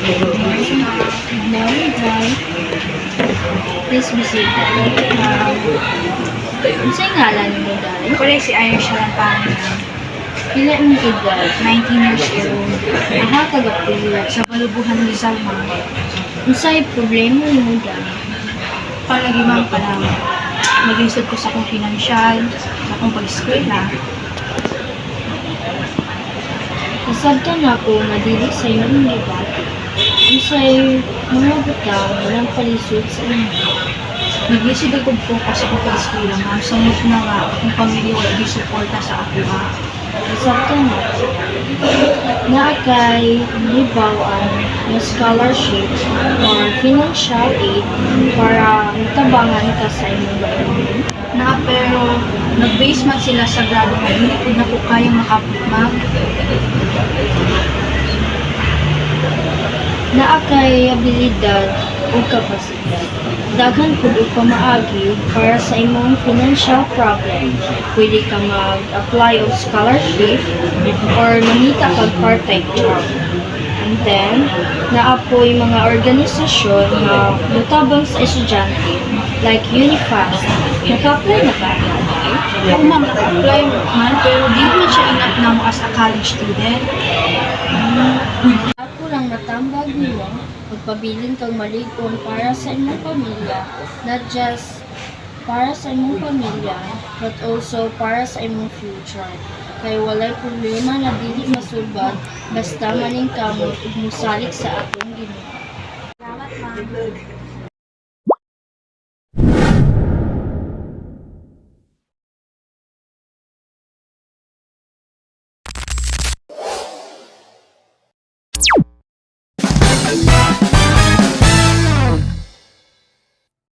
Good morning, John. Please be seated. Unsay ngalan mo dahil? Ako rin si Ayon Shalampang, Pila imong edad? 19 years old, Aha kagapuyo. sa Balubuhan, Rizal, ma'am. Unsay problema nimo dahil? Palagi ma'am pa lang mag-isod ko sa akong pinansyal, sa akong pag-eskwela. Nasabtan ako na dili sa imong gibati. Unsay mga butang walang palisod sa imo. Nag-isod ako po sa akong pag-eskwela, ma'am. Samot na nga akong pamilya wala di-suporta sa ako, ma'am. Nasabtan ako. Naakay hibaw-an nga scholarship or financial aid para matabangan ka sa imong gawin. Na pero nag-base man sila sa grado ko, hindi ko na ko kaya makapit, ma'am. Naa kay abilidad o kapasidad. Daghan pud og pamaagi para sa imong financial problem. Pwede ka mag-apply og scholarship or mamita kag part-time job. And then, naa po'y mga organisasyon nga mutabang sa estudyante like Unifast. Naka-apply na ba? Ako, ma'am, nag-apply man, pero di man siya enough na mo as a college student. Ako lang natambag nimo magpabilin kang maligom para sa imong pamilya, not just para sa imong pamilya, but also para sa imong future. Kay walay problema na dili masulbad basta maning kamot ug mosalig sa atong Ginoo.